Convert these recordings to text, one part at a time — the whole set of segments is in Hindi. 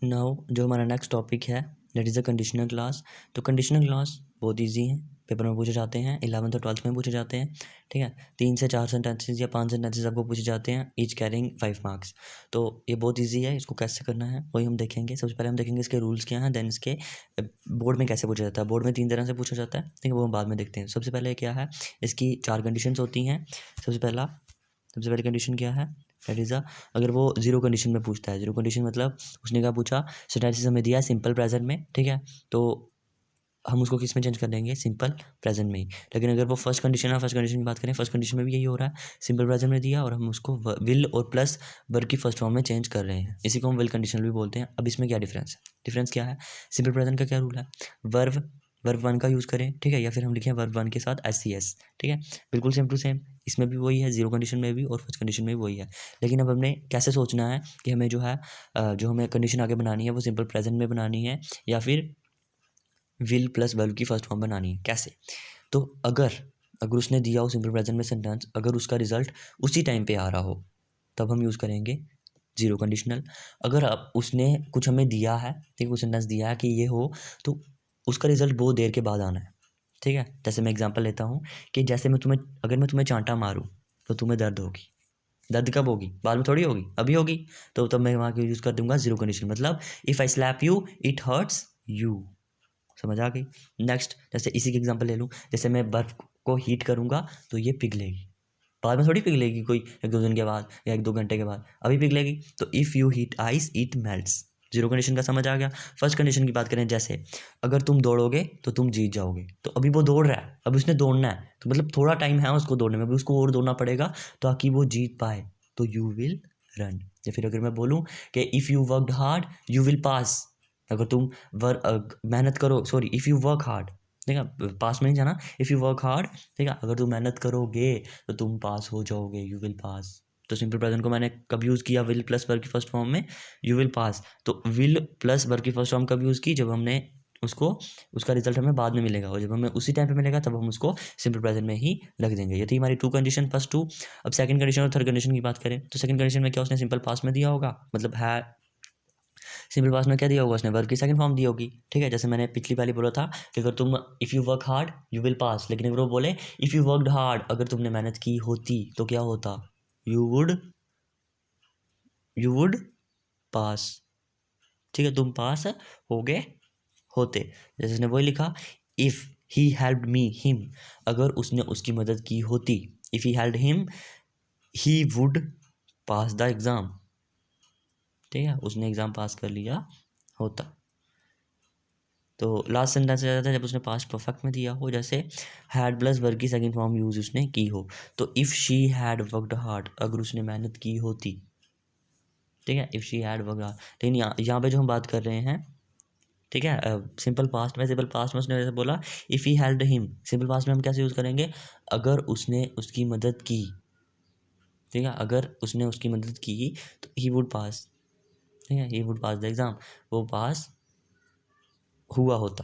नाउ जो हमारा नेक्स्ट टॉपिक है that is a conditional class. तो कंडीशनल क्लास बहुत इजी है, पेपर में पूछे जाते हैं, 11th और 12th में पूछे जाते हैं। ठीक है, 3 से 4 सेंटेंसेस या 5 सेंटेंसेस आपको पूछे जाते हैं, ईच कैरिंग 5 मार्क्स। तो ये बहुत इजी है, इसको कैसे करना है वही हम देखेंगे। सबसे पहले हम देखेंगे इसके रूल्स क्या हैं, देन इसके बोर्ड में कैसे पूछा जाता है। बोर्ड में 3 तरह से पूछा जाता है, ठीक है, वो हम बाद में देखते हैं। सबसे पहले क्या है, इसकी 4 कंडीशंस होती हैं। सबसे पहली कंडीशन क्या है, दैट इज़ अगर वो जीरो कंडीशन में पूछता है। जीरो कंडीशन मतलब उसने क्या पूछा, सेंटेंसेस हमें दिया है सिंपल प्रेजेंट में, ठीक है, तो हम उसको किस में चेंज कर देंगे, सिंपल प्रेजेंट में ही। लेकिन अगर वो फर्स्ट कंडीशन है, फर्स्ट कंडीशन की बात करें, फर्स्ट कंडीशन में भी यही हो रहा है, सिंपल प्रेजेंट में दिया और हम उसको विल और प्लस वर्ब की फर्स्ट फॉर्म में चेंज कर रहे हैं, इसी को हम विल कंडीशनल भी बोलते हैं। अब इसमें क्या डिफरेंस है, डिफरेंस क्या है, सिंपल प्रेजेंट का क्या रूल है, वर्ब वर्ब वन का यूज़ करें, ठीक है, या फिर हम लिखें वर्ब वन के साथ एस सी एस, ठीक है, बिल्कुल सेम टू सेम। इसमें भी वही है, जीरो कंडीशन में भी और फर्स्ट कंडीशन में भी वही है। लेकिन अब हमने कैसे सोचना है कि हमें जो है जो हमें कंडीशन आगे बनानी है वो सिंपल प्रेजेंट में बनानी है या फिर विल प्लस वर्ब की फर्स्ट फॉर्म बनानी है, कैसे। तो अगर अगर उसने दिया हो सिंपल प्रेजेंट में सेंटेंस, अगर उसका रिजल्ट उसी टाइम पे आ रहा हो तब हम यूज़ करेंगे जीरो कंडीशनल। अगर अब उसने कुछ हमें दिया है, ठीक है, कुछ सेंटेंस दिया है कि ये हो, तो उसका रिजल्ट बहुत देर के बाद आना है, ठीक है। जैसे मैं एग्जांपल लेता हूँ कि जैसे अगर मैं तुम्हें चांटा मारूँ तो तुम्हें दर्द होगी। दर्द कब होगी, बाद में थोड़ी होगी, अभी होगी। तो तब मैं वहाँ के यूज़ कर दूंगा जीरो कंडीशन, मतलब if I slap you it hurts you. समझ आ गई। नेक्स्ट, जैसे इसी की एग्जांपल ले लूँ, जैसे मैं बर्फ़ को हीट करूँगा तो ये पिघलेगी, बाद में थोड़ी पिघलेगी, कोई 1-2 दिन के बाद या 1-2 घंटे के बाद, अभी पिघलेगी। तो if you heat ice it melts. Zero condition का समझ आ गया। फर्स्ट कंडीशन की बात करें, जैसे अगर तुम दौड़ोगे तो तुम जीत जाओगे, तो अभी वो दौड़ रहा है, अभी उसने दौड़ना है, तो मतलब थोड़ा टाइम है उसको दौड़ने में, अभी उसको और दौड़ना पड़ेगा ताकि वो जीत पाए, तो यू विल रन। या फिर अगर मैं बोलूँ कि if you worked hard you will pass, अगर तुम मेहनत करो, sorry, if you work hard, ठीक है, पास में नहीं जाना, इफ़ यू वर्क हार्ड, ठीक है, अगर तुम मेहनत करोगे तो तुम पास हो जाओगे, यू विल पास। तो सिंपल प्रेजेंट को मैंने कब यूज़ किया, विल प्लस वर्ब की फर्स्ट फॉर्म में, यू विल पास। तो विल प्लस वर्ब की फर्स्ट फॉर्म कब यूज़ की, जब हमने उसको, उसका रिजल्ट हमें बाद में मिलेगा, और जब हमें उसी टाइम पे मिलेगा तब हम उसको सिंपल प्रेजेंट में ही रख देंगे। ये थी हमारी 2 कंडीशन, फर्स्ट 2। अब सेकंड कंडीशन और थर्ड कंडीशन की बात करें, तो सेकंड कंडीशन में क्या उसने सिंपल पास्ट में दिया होगा, मतलब है सिंपल पास्ट में क्या दिया होगा उसने, वर्ब की सेकंड फॉर्म दी होगी, ठीक है। जैसे मैंने पिछली वाली बोला था कि अगर तुम if you work hard you will pass, लेकिन अगर वो बोले इफ़ यू वर्कड हार्ड, अगर तुमने मेहनत की होती तो क्या होता, यू वुड यू वुड पास, ठीक है, तुम पास हो गए होते। जैसे उसने वही लिखा, if he helped me him, अगर उसने उसकी मदद की होती, if he helped him he would pass the exam, ठीक है, उसने एग्ज़ाम पास कर लिया होता। तो लास्ट सेंटेंस आ जाता है जब उसने पास्ट परफेक्ट में दिया हो, जैसे हैड प्लस वर्ब की सेकंड फॉर्म यूज उसने की हो। तो if she had worked hard, अगर उसने मेहनत की होती, ठीक है, if she had worked hard. लेकिन यहाँ पे जो हम बात कर रहे हैं, ठीक है, सिंपल पास्ट में उसने जैसे बोला if he helped him, simple past में हम कैसे यूज़ करेंगे, अगर उसने उसकी मदद की, ठीक है, अगर उसने उसकी मदद की तो ही वुड पास, ठीक है, he would pass the exam, वो पास हुआ होता,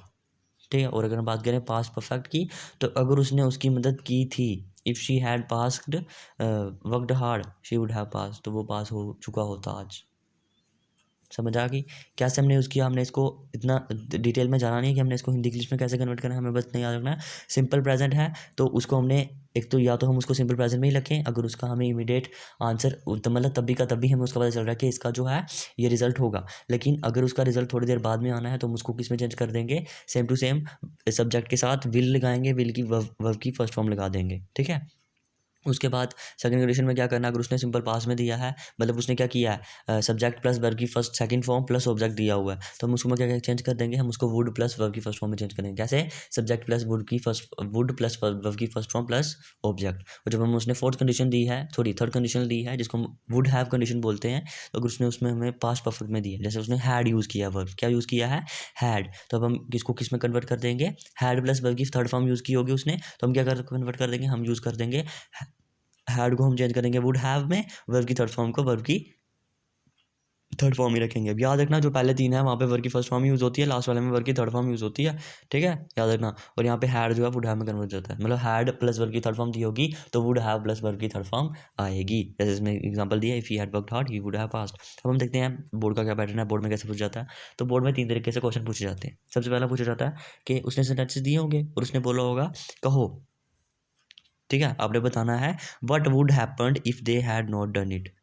ठीक है। और अगर हम बात करें पास्ट परफेक्ट की, तो अगर उसने उसकी मदद की थी, if she had passed worked hard she would have pass, तो वो पास हो चुका होता आज। समझ आ गई कैसे हमने यूज़ किया। हमने इसको इतना डिटेल में जाना नहीं है कि हमने इसको हिंदी इंग्लिश में कैसे कन्वर्ट करना है, हमें बस नहीं याद रखना है। सिंपल प्रेजेंट है तो उसको हमने, एक तो या तो हम उसको सिंपल प्रेजेंट में ही रखें, अगर उसका हमें इमीडिएट आंसर तो मतलब तभी का तभी हमें उसका पता चल रहा है कि इसका जो है ये रिजल्ट होगा। लेकिन अगर उसका रिजल्ट थोड़ी देर बाद में आना है तो हम उसको किस में चेंज कर देंगे, सेम टू सेम सब्जेक्ट के साथ विल लगाएंगे, विल की वर्ब की फर्स्ट फॉर्म लगा देंगे, ठीक है। उसके बाद सेकंड कंडीशन में क्या करना, अगर उसने सिंपल पास में दिया है, मतलब उसने क्या किया है, सब्जेक्ट प्लस वर्ब की first second form plus object दिया हुआ है, तो हम उसको क्या क्या चेंज कर देंगे, हम उसको वुड प्लस वर्ब की फर्स्ट फॉर्म में चेंज करेंगे। कैसे, subject plus would plus verb की फर्स्ट फॉर्म प्लस ऑब्जेक्ट। और जब हम उसने फोर्थ कंडीशन दी है, सॉरी थर्ड कंडीशन दी है, जिसको हम वुड हैव कंडीशन बोलते हैं, तो अगर उसने उसमें हमें पास्ट परफेक्ट में दिया है, जैसे उसने हैड यूज़ किया, वर्ब क्या यूज़ किया है, हैड, तो अब हम किसको किस में कन्वर्ट कर देंगे, हैड प्लस वर्ब की थर्ड फॉर्म यूज़ की होगी उसने, तो हम क्या कर कन्वर्ट कर देंगे, हम यूज़ कर देंगे हैड को हम चेंज करेंगे वुड हैव में, वर्ब की थर्ड फॉर्म को वर्ब की थर्ड फॉर्म ही रखेंगे। अब याद रखना जो पहले तीन है वहाँ पे वर्ग की फर्स्ट फॉर्म यूज़ होती है, लास्ट वाले में वर्ग की थर्ड फॉर्म यूज़ होती है, ठीक है, याद रखना। और यहाँ पे हैड जो है वुड हैव में कन्वर्ट होता है, मतलब हैड प्लस वर्ग की थर्ड फॉर्म दी होगी तो वुड हैव प्लस वर्ग की थर्ड फॉर्म आएगी। जैसे इसमें एग्जाम्पल दिया, if he had worked hard he would have passed. अब हम देखते हैं बोर्ड का क्या पैटर्न है, बोर्ड में कैसे पूछा जाता है। तो बोर्ड में तीन तरीके से क्वेश्चन पूछे जाते हैं। सबसे पहला पूछा जाता है कि उसने सेंटेंसेस दिए होंगे और उसने बोला होगा कहो, ठीक है, आपने बताना है what would happened if they had not done it.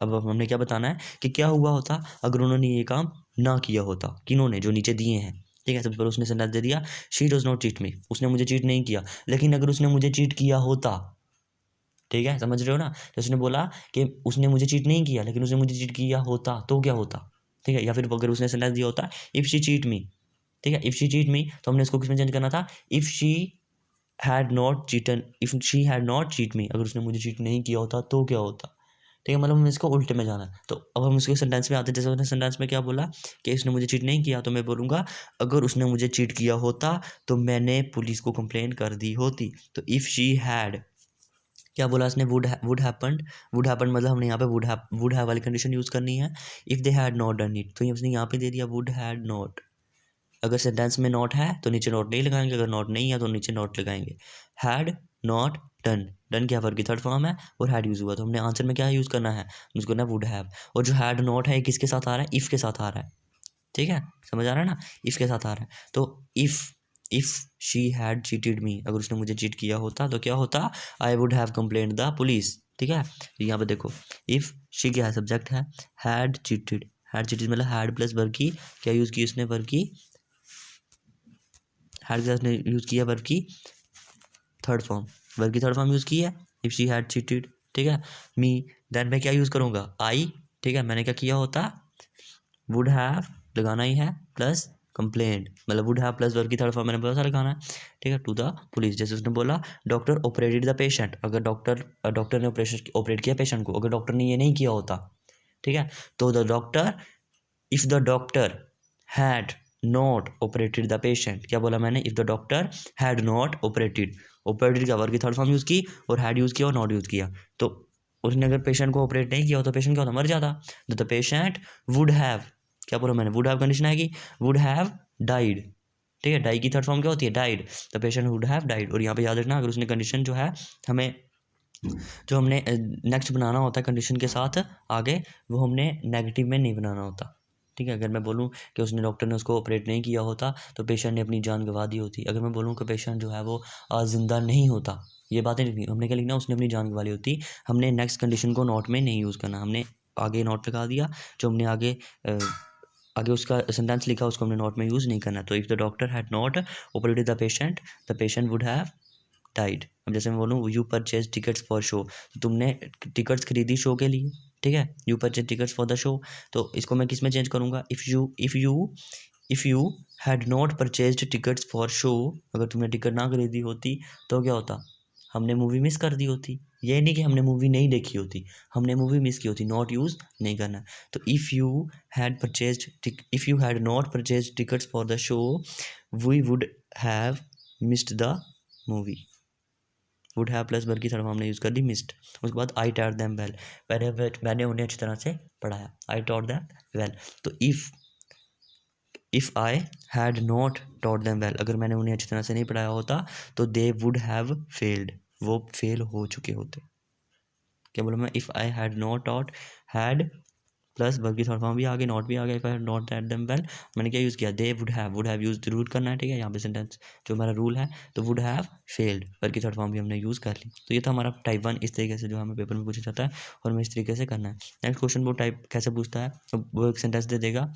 अब हमने क्या बताना है कि क्या हुआ होता अगर उन्होंने ये काम ना किया होता, किन्होंने, जो नीचे दिए हैं, ठीक है। सबसे पहले उसने सेंटेंस दे दिया, शी डज नॉट चीट मी, उसने मुझे चीट नहीं किया, लेकिन अगर उसने मुझे चीट किया होता, ठीक है, समझ रहे हो ना। तो उसने बोला कि उसने मुझे चीट नहीं किया लेकिन उसने मुझे चीट किया होता तो क्या होता, ठीक है। या फिर अगर उसने सेंटेंस दिया होता इफ़ शी चीट मी, ठीक है, इफ़ शी चीट मी, तो हमने इसको किसमें चेंज करना था, if she had not cheated, if she had not cheat me, अगर उसने मुझे चीट नहीं किया होता तो क्या होता, ठीक है। मतलब हमें इसको उल्टे में जाना है। तो अब हम उसके सेंटेंस में आते हैं। जैसे उसने सेंटेंस में क्या बोला कि उसने मुझे चीट नहीं किया, तो मैं बोलूँगा अगर उसने मुझे चीट किया होता तो मैंने पुलिस को कंप्लेन कर दी होती। तो इफ़ शी हैड, क्या बोला उसने, वुड हैपन्ड, वुड हैपन्ड मतलब हमने यहाँ पे वुड हैव वाली कंडीशन यूज़ करनी है। If they had not done it, तो ये उसने यहाँ पे दे दिया वुड हैड नॉट। अगर सेंटेंस में नॉट है तो नीचे नॉट नहीं लगाएंगे, अगर नॉट नहीं है तो नीचे नॉट लगाएंगे। हैड नॉट डन, डन क्या वर्ग की थर्ड फॉर्म है और हैड यूज़ हुआ, तो हमने आंसर में क्या यूज़ करना है, उसको करना है वुड हैव। और जो हैड नॉट है ये किसके साथ आ रहा है, इफ़ के साथ आ रहा है, ठीक है, समझ आ रहा है ना, इफ़ के साथ आ रहा है। तो इफ़ शी हैड चीटेड मी, अगर उसने मुझे चीट किया होता तो क्या होता, आई would have complaint the police, ठीक है। तो यहाँ पे देखो इफ़ शी क्या है, सब्जेक्ट है, हैड चीटेड मतलब हैड प्लस वर्ग की क्या यूज़ की उसने, वर्ग की हैड के साथ ने यूज़ किया वर्ब की थर्ड फॉर्म, वर्ब की थर्ड फॉर्म यूज़ की है इफ़ शी हैड चीटेड, ठीक है। मी, देन मैं क्या यूज़ करूँगा, आई, ठीक है, मैंने क्या किया होता, वुड हैव लगाना ही है प्लस कंप्लेंट, मतलब वुड हैव प्लस वर्ब की थर्ड फॉर्म मैंने बोला था लगाना है, ठीक है, टू द पुलिस। जैसे उसने बोला डॉक्टर ऑपरेटेड द पेशेंट, अगर डॉक्टर ने ऑपरेट किया पेशेंट को, अगर डॉक्टर ने ये नहीं किया होता, ठीक है, तो the doctor, if the doctor had not operated the patient, क्या बोला मैंने, if the doctor had not operated का वर्ग की थर्ड फॉर्म यूज़ की और हैड यूज़ किया और नॉट यूज़ किया, तो उसने अगर पेशेंट को ऑपरेट नहीं किया हो तो पेशेंट क्या होता, मर जाता। तो द पेशेंट वुड हैव, क्या बोला मैंने, वुड हैव कंडीशन आएगी, वुड हैव डाइड, ठीक है, डाई की थर्ड फॉर्म क्या होती है, died, the patient would have died. और यहाँ पे याद रखना अगर उसने कंडीशन जो है हमें, जो हमने नेक्स्ट बनाना होता है कंडीशन के साथ आगे, वो हमने नेगेटिव में नहीं बनाना होता, ठीक है। अगर मैं बोलूँ कि उसने, डॉक्टर ने उसको ऑपरेट नहीं किया होता तो पेशेंट ने अपनी जान गंवा दी होती। अगर मैं बोलूँ कि पेशेंट जो है वो ज़िंदा नहीं होता, ये बातें लिखनी, हमने क्या लिखना, उसने अपनी जान गंवा ली होती। हमने नेक्स्ट कंडीशन को नॉट में नहीं यूज़ करना, हमने आगे नॉट लगा दिया, जो हमने आगे उसका सेंटेंस लिखा उसको हमने नॉट में यूज़ नहीं करना। तो if the doctor had not operated the patient would have died. अब जैसे मैं बोलूँ you purchase tickets for show, तो तुमने टिकट्स खरीदी शो के लिए, ठीक है, you purchase tickets for the show, तो इसको मैं किस में चेंज करूँगा, if you had not purchased tickets for show, अगर तुमने टिकट ना खरीदी होती तो क्या होता, हमने मूवी मिस कर दी होती। ये नहीं कि हमने मूवी नहीं देखी होती, हमने मूवी मिस की होती, नॉट यूज़ नहीं करना। तो if you had not purchased tickets for the show we would have missed the movie, would have plus वर्ग की थर्ड फॉर्म हमने यूज़ कर दी मिस्ड। उसके बाद आई टॉट देम वेल, मैंने उन्हें अच्छी तरह से पढ़ाया, आई टॉट देम वेल। तो if I had not taught them well, अगर मैंने उन्हें अच्छी तरह से नहीं पढ़ाया होता तो दे वुड हैव फेल्ड, वो फेल हो चुके होते। क्या बोला मैं, if I had not taught, had plus verb की थर्ड फॉर्म भी आ गई, नॉट भी आ गया, if I had not taught them well, मैंने क्या यूज़ किया, दे वुड हैव यूज़ जरूर करना है, ठीक है, यहाँ पे सेंटेंस जो हमारा रूल है। तो वुड हैव फेल्ड, वर्ब की थर्ड फॉर्म भी हमने यूज़ कर ली। तो ये था हमारा टाइप 1, इस तरीके से जो हमें पेपर में पूछा जाता है और हमें इस तरीके से करना है। नेक्स्ट क्वेश्चन वो टाइप कैसे पूछता है, तो वो एक सेंटेंस दे देगा,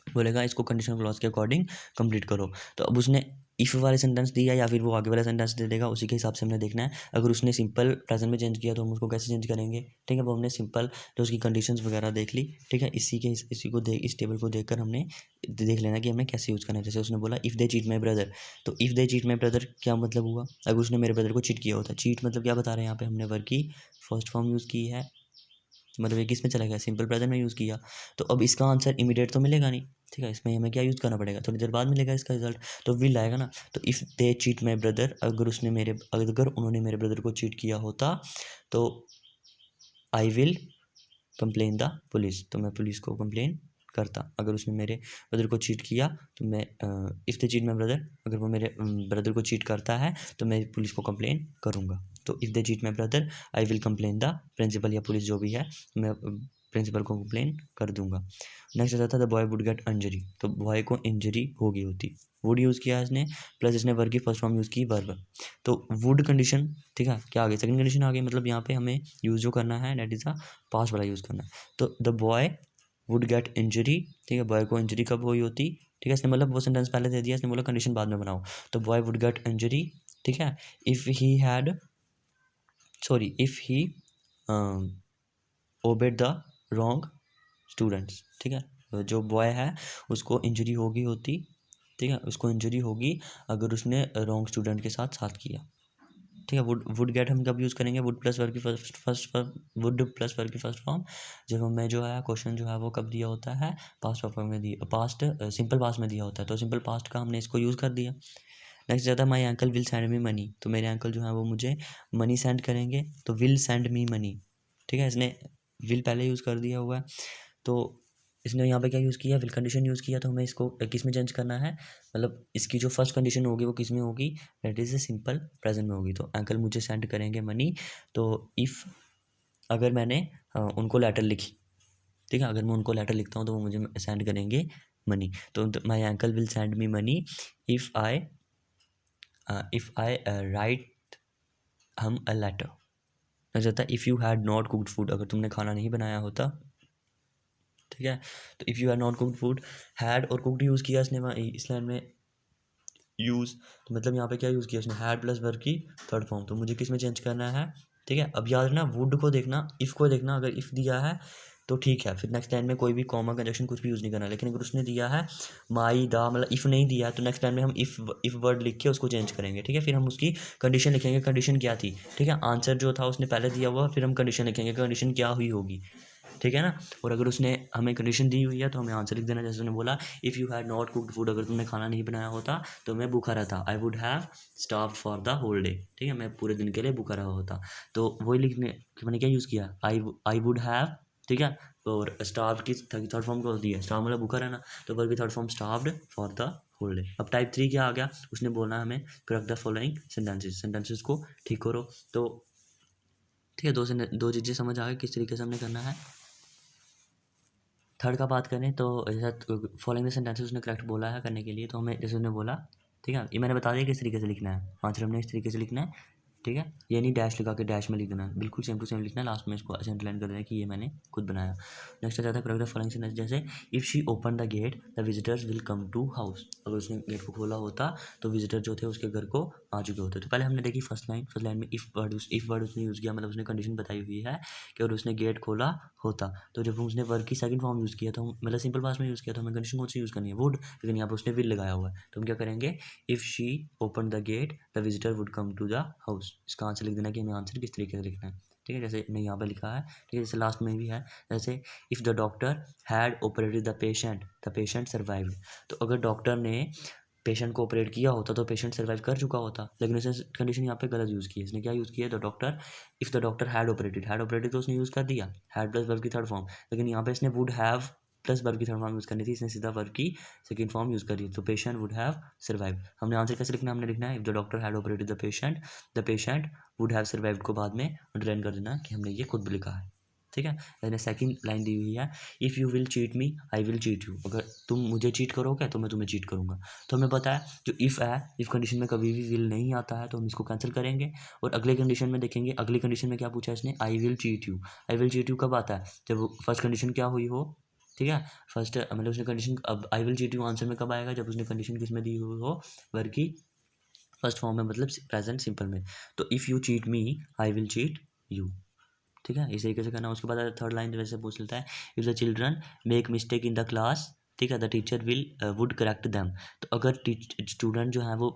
बोलेगा इसको कंडीशनल क्लॉज के अकॉर्डिंग कंप्लीट करो। तो अब उसने इफ़ वाले सेंटेंस दिया या फिर वो आगे वाला सेंटेंस दे देगा, उसी के हिसाब से हमने देखना है। अगर उसने सिंपल प्रेजेंट में चेंज किया तो हम उसको कैसे चेंज करेंगे, ठीक है। वो हमने सिंपल जो उसकी कंडीशंस वगैरह देख ली, ठीक है, इसी को देख, इस टेबल को देखकर हमने देख लेना कि हमें कैसे यूज़ करना है। जैसे उसने बोला if they cheat my brother, तो if they cheat my brother क्या मतलब हुआ, अगर उसने मेरे ब्रदर को चीट किया होता, चीट मतलब क्या बता रहे हैं यहाँ पे, हमने वर्ग की फर्स्ट फॉर्म यूज़ की है, मतलब ये किस में चला गया, सिंपल प्रेजेंट में यूज़ किया। तो अब इसका आंसर इमीडिएट तो मिलेगा नहीं, ठीक है, इसमें हमें क्या यूज़ करना पड़ेगा, थोड़ी देर बाद मिलेगा इसका रिजल्ट, तो विल आएगा ना। तो if they cheat my brother, अगर उन्होंने मेरे ब्रदर को चीट किया होता तो आई विल कंप्लेन द पुलिस, तो मैं पुलिस को कंप्लेन करता। अगर उसने मेरे ब्रदर को चीट किया तो मैं if they cheat my brother, अगर वो मेरे ब्रदर को चीट करता है तो मैं पुलिस को कंप्लेन करूँगा। तो if they cheat my brother I will complain the principal या पुलिस जो भी है, मैं प्रिंसिपल को कंप्लेन कर दूंगा। नेक्स्ट आता था the boy would get injury, तो बॉय को इंजरी हो गई होती। वुड यूज़ किया इसने, प्लस इसने वर्ब की फर्स्ट फॉर्म यूज़ की वर्ब, तो वुड कंडीशन, ठीक है, क्या आ गई, सेकंड कंडीशन आ गई। मतलब यहाँ पे हमें यूज़ जो करना है डेट इज़ अ पास्ट वाला यूज़ करना है। तो the boy would get injury, ठीक है, बॉय को इंजरी कब हुई होती, ठीक है, इसने मतलब वो सेंटेंस पहले दे दिया, इसने बोला कंडीशन बाद में बनाओ। तो बॉय वुड गेट इंजरी, ठीक है, if he had if he obeyed the wrong students, ठीक है, जो बॉय है उसको इंजरी होगी होती, ठीक है, उसको इंजरी होगी अगर उसने रॉन्ग स्टूडेंट के साथ किया, ठीक है। वुड गेट हम कब यूज़ करेंगे, वुड प्लस वर्ब की फर्स्ट वुड प्लस वर्ब की फर्स्ट फॉर्म जब हमें जो है क्वेश्चन जो है वो कब दिया होता है, पास्ट फॉर्म में दिया, पास्ट सिंपल पास्ट में दिया होता है, तो सिंपल पास्ट का हमने इसको यूज़ कर दिया। नेक्स्ट आता है my uncle will send me money, तो मेरे अंकल जो है वो मुझे मनी सेंड करेंगे, तो विल सेंड मी मनी, ठीक है, इसने विल पहले यूज़ कर दिया हुआ है, तो इसने यहाँ पे क्या यूज़ किया, विल कंडीशन यूज़ किया, तो हमें इसको किस में चेंज करना है, मतलब इसकी जो फर्स्ट कंडीशन होगी वो किस में होगी, that is a simple present में होगी। तो अंकल मुझे सेंड करेंगे मनी, तो इफ़ अगर मैंने उनको लेटर लिखी, ठीक है, अगर मैं उनको लेटर लिखता हूँ तो वो मुझे सेंड करेंगे मनी, तो my uncle will send me money if I right हम अ लेटर। नेक्स्ट आता है if you had not cooked food, अगर तुमने खाना नहीं बनाया होता, ठीक है, तो if you had not cooked food, had और कुक्ड यूज़ किया इसने इस लाइन में यूज़, तो मतलब यहाँ पे क्या यूज़ किया इसने, हैड प्लस वर्ब की थर्ड फॉर्म, तो मुझे किस में चेंज करना है, ठीक है। अब याद रखना वुड को देखना, इफ़ को देखना, अगर इफ़ दिया है तो ठीक है, फिर नेक्स्ट लाइन में कोई भी कॉमा कंजक्शन कुछ भी यूज़ नहीं करना, लेकिन अगर उसने दिया है माई दा, मतलब इफ़ नहीं दिया है तो नेक्स्ट लाइन में हम इफ़ वर्ड लिख के उसको चेंज करेंगे, ठीक है। फिर हम उसकी कंडीशन लिखेंगे, कंडीशन क्या थी, ठीक है, आंसर जो था उसने पहले दिया हुआ, फिर हम कंडीशन लिखेंगे, कंडीशन क्या हुई होगी, ठीक है ना। और अगर उसने हमें कंडीशन दी हुई है तो हमें आंसर लिख देना, जैसे उसने बोला if you had not cooked food, अगर तुमने खाना नहीं बनाया होता तो मैं भूखा रहता, I would have starved for the whole day, ठीक है, मैं पूरे दिन के लिए भूखा रहा होता। तो वही लिखने कि मैंने क्या यूज़ किया, आई वुड हैव, ठीक है, और स्टार्व की थर्ड फॉर्म क्या होती है, स्टार्व मतलब भूखा रहना, तो वर्ब की third form starved for the whole day. अब टाइप 3 क्या आ गया, उसने बोला हमें करेक्ट द फॉलोइंग सेंटेंसेस को ठीक करो, तो ठीक है, दो चीज़ें समझ आ गई किस तरीके से हमने करना है। थर्ड का बात करें तो जैसा फॉलोइंग द सेंटेंसेस उसने करेक्ट बोला है करने के लिए, तो हमें जैसे उसने बोला, ठीक है, ये मैंने बता दिया किस तरीके से लिखना है, आंसर हमने इस तरीके से लिखना है, ठीक है, ये नहीं डैश लगा के डैश में लिख देना, बिल्कुल सेम टू सेम लिखना है, लास्ट में इसको अंडरलाइन कर देना कि ये मैंने खुद बनाया। नेक्स्ट आ जाता है करेक्ट द फॉलोइंग सेंटेंस, जैसे if she open the gate the visitors will come to house, अगर उसने गेट को खोला होता तो विजिटर जो थे उसके घर को आ चुके होते। तो पहले हमने देखी फर्स्ट लाइन में इफ़ वर्ड उसने यूज़ किया, मतलब उसने कंडीशन बताई हुई है कि अगर उसने गेट खोला होता, तो जब उसने वर्ब की सेकंड फॉर्म यूज़ किया था, मतलब सिंपल पास्ट में यूज़ किया था, हमें कंडीशन कौन सी यूज़ करनी है, वुड, लेकिन यहाँ पर उसने विल लगाया हुआ है, तो हम क्या करेंगे, if she open the gate the visitor would come to the house, इसका आंसर लिख देना कि हमें आंसर किस तरीके से लिखना है, ठीक है, जैसे नहीं यहाँ पर लिखा है, ठीक है, जैसे लास्ट में भी है, जैसे if the doctor had operated the patient survived, तो अगर डॉक्टर ने पेशेंट को ऑपरेट किया होता तो पेशेंट सर्वाइव कर चुका होता, लेकिन उसने कंडीशन यहाँ पे गलत यूज़ की है, इसने क्या यूज़ किया, the doctor, if the doctor had operated तो उसने यूज़ कर दिया हैड प्लस वर्ब की थर्ड फॉर्म, लेकिन यहाँ पे इसने वुड हैव प्लस वर्ब की थर्ड फॉर्म यूज़ करनी थी, इसने सीधा वर्ब की सेकंड फॉर्म यूज़ करी, तो पेशेंट वुड हैव सर्वाइव। हमने आंसर कैसे लिखना है, हमने लिखना है if the doctor had operated the patient would have survived को बाद में अंडरलाइन कर देना कि हमने ये खुद लिखा है, ठीक है। मैंने सेकंड लाइन दी हुई है, if you will cheat me I will cheat you, अगर तुम मुझे चीट करोगे तो मैं तुम्हें चीट करूँगा। तो हमें पता है जो इफ़ है, इफ़ कंडीशन में कभी भी विल नहीं आता है तो हम इसको कैंसिल करेंगे, और अगले कंडीशन में देखेंगे, अगली कंडीशन में क्या पूछा है इसने, I will cheat you, I will cheat you कब आता है, जब फर्स्ट कंडीशन क्या हुई हो, ठीक है, फर्स्ट मतलब उसने कंडीशन, अब I will cheat you answer में कब आएगा, जब उसने कंडीशन किस में दी हुई हो, वर्ब की फर्स्ट फॉर्म में, मतलब प्रेजेंट सिंपल में, तो if you cheat me I will cheat you, ठीक है, इस तरीके से करना। उसके बाद थर्ड लाइन वैसे पूछ लेता है, if the children make mistake in the class, ठीक है, the teacher will would correct them, तो अगर स्टूडेंट जो है वो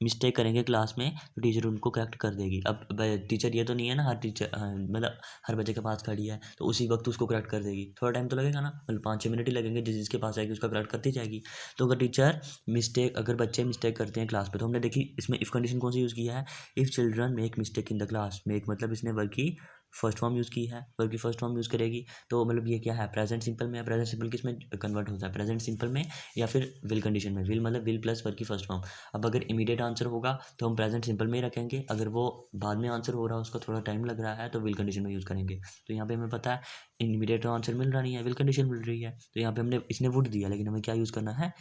मिस्टेक करेंगे क्लास में तो टीचर उनको करेक्ट कर देगी। अब टीचर ये तो नहीं है ना हर टीचर मतलब हर बच्चे के पास खड़ी है तो उसी वक्त उसको करेक्ट कर देगी, थोड़ा टाइम तो लगेगा ना, मतलब 5-6 मिनट ही लगेंगे, जिसके पास आएगी उसका करेक्ट करती जाएगी। तो अगर टीचर अगर बच्चे मिस्टेक करते हैं क्लास में, तो हमने देखी इसमें इफ़ कंडीशन कौन सी यूज़ किया है, if children make mistake in the class, make मतलब इसने वर्ब की फर्स्ट फॉर्म यूज़ की है, वर्ब की फर्स्ट फॉर्म यूज़ करेगी। तो मतलब ये क्या है, प्रेजेंट सिंपल में है। प्रेजेंट सिंपल किस में कन्वर्ट होता है, प्रेजेंट सिंपल में या फिर विल कंडीशन में। विल मतलब विल प्लस वर्ब की फर्स्ट फॉर्म। अब अगर इमीडिएट आंसर होगा तो हम प्रेजेंट सिंपल में ही रखेंगे, अगर वो बाद में आंसर हो रहा है उसका थोड़ा टाइम लग रहा है तो विल कंडीशन में यूज़ करेंगे। तो यहाँ पे हमें पता है इमीडिएट आंसर मिल रहा नहीं है, विल कंडीशन मिल रही है, तो यहाँ पे हमने इसने वुड दिया लेकिन हमें क्या यूज़ करना है,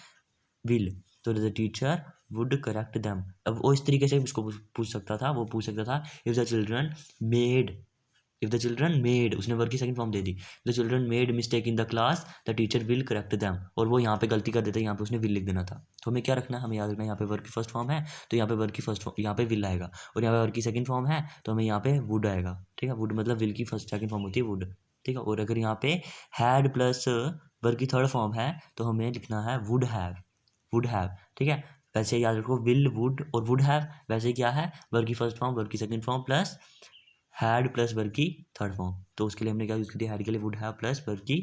विल। तो the teacher would correct them. अब वो इस तरीके से उसको पूछ सकता था, वो पूछ सकता था if the children made, if the children made, उसने वर्ब की second form they the, the children made mistake in the class the teacher will correct them, और वो यहाँ पे गलती कर देता है, यहाँ पे उसने विल लिख देना था। तो हमें क्या रखना है, हमें याद रखना है यहाँ पे वर्ब की फर्स्ट फॉर्म है तो यहाँ पे वर्ब की फर्स्ट फॉर्म, यहाँ पे विल आएगा, और यहाँ पे वर्ब की सेकंड फॉर्म है तो हमें यहाँ पे वुड आएगा। ठीक है, वुड मतलब विल की फर्स्ट सेकंड फॉर्म होती है वुड। ठीक है, और अगर यहाँ पे हैड प्लस वर्ब की थर्ड फॉर्म है तो हमें लिखना है वुड हैव, वुड हैव। ठीक है, वैसे याद रखो विल वुड और वुड हैव, वैसे क्या है वर्ब की फर्स्ट फॉर्म, वर्ब की second form plus had plus verb की थर्ड फॉर्म। तो उसके लिए हमने क्या यूज़ किया, हैड के लिए वुड हैव प्लस वर्ब की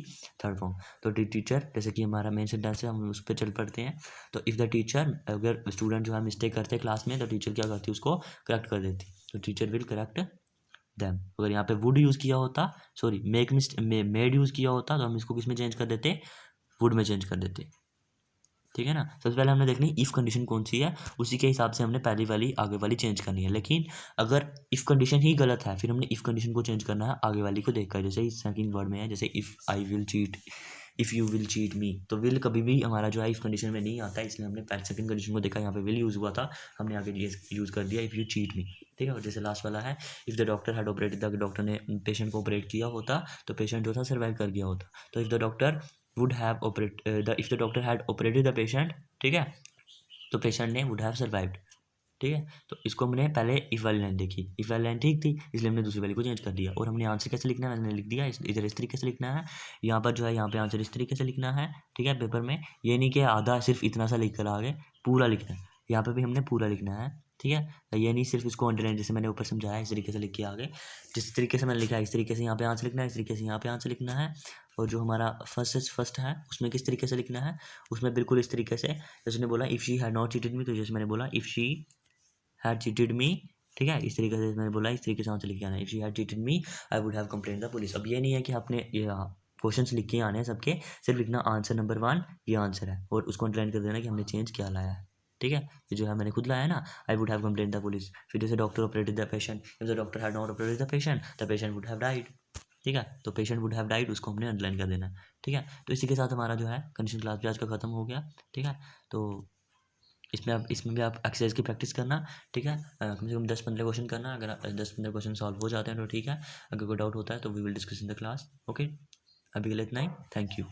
थर्ड फॉर्म। तो टीचर, जैसे कि हमारा मेन सेंटेंस है हम उस पर चल पड़ते हैं। तो इफ़ द टीचर, अगर स्टूडेंट जो है मिस्टेक करते हैं क्लास में तो टीचर क्या करती है, उसको करेक्ट कर देती। तो टीचर विल करेक्ट दैम। अगर यहाँ पे वुड यूज़ किया होता, सॉरी मेड यूज़ किया होता तो हम इसको किस में चेंज कर देते, वुड में चेंज कर देते। ठीक है ना, सबसे पहले हमने देखनी इफ़ कंडीशन कौन सी है, उसी के हिसाब से हमने पहली वाली आगे वाली चेंज करनी है। लेकिन अगर इफ़ कंडीशन ही गलत है फिर हमने इफ़ कंडीशन को चेंज करना है आगे वाली को देखकर। जैसे इस सेकंड वर्ड में है, जैसे if I will cheat, if you will cheat मी, तो विल कभी भी हमारा जो है इफ़ कंडीशन में नहीं आता है, इसलिए हमने पहले सेकंड कंडीशन को देखा, यहाँ पे विल यूज़ हुआ था, हमने आगे ये यूज़ कर दिया इफ़ यू चीट मी। ठीक है, और जैसे लास्ट वाला है if the doctor had operated, the doctor ने पेशेंट को ऑपरेट किया होता तो पेशेंट जो था सर्वाइव कर गया होता। तो if the doctor would have operate the if the doctor had operated the patient, ठीक है, तो पेशेंट ने वुड हैव सर्वाइव्ड। ठीक है, तो इसको हमने पहले इफ वाली लाइन देखी, इफ वाली लाइन ठीक थी इसलिए हमने दूसरी वाली को चेंज कर दिया। और हमने आंसर कैसे लिखना है, मैंने लिख दिया इधर इस तरीके से लिखना है, यहाँ पर जो है यहाँ पे आंसर इस तरीके से लिखना है। ठीक है, पेपर में ये नहीं कि आधा सिर्फ इतना सा लिख कर आगे, पूरा लिखना है, यहाँ पे भी हमने पूरा लिखना है। ठीक है, ये नहीं सिर्फ इसको अंडरलाइन, जैसे मैंने ऊपर समझाया इस तरीके से लिख के आगे, जिस तरीके से मैंने लिखा है इस तरीके से यहाँ पे आंसर लिखना है, इस तरीके से यहाँ पे आंसर लिखना है। और जो हमारा फर्स्ट है उसमें किस तरीके से लिखना है, उसमें बिल्कुल इस तरीके से, जैसे उसने बोला if she had not cheated मी, तो जैसे मैंने बोला इफ़ शी हैड चीटेड मी। ठीक है, इस तरीके से मैंने बोला, इस तरीके से आंसर लिख के आना है, if she had cheated me I would have complain the police. अब ये नहीं है कि आपने क्वेश्चंस लिख के आने हैं सबके, सिर्फ लिखना आंसर नंबर 1 ये आंसर है और उसको अंडरलाइन कर देना कि हमने चेंज क्या लाया है। ठीक है, ये जो है मैंने खुद लाया है ना, आई would have complain the police. फिर जैसे doctor operated the patient, if the doctor had not operated the patient would have died. ठीक है, तो पेशेंट वुड हैव डाइड उसको हमने अंडरलाइन कर देना है। ठीक है, तो इसी के साथ हमारा जो है कंडीशन क्लास भी आज का खत्म हो गया। ठीक है, तो इसमें भी आप एक्सरसाइज की प्रैक्टिस करना। ठीक है, कम से कम 10-15 क्वेश्चन करना, अगर 10-15 क्वेश्चन सॉल्व हो जाते हैं तो ठीक है, अगर कोई डाउट होता है तो we will discuss in the class. Okay, अभी के लिए इतना ही, थैंक यू।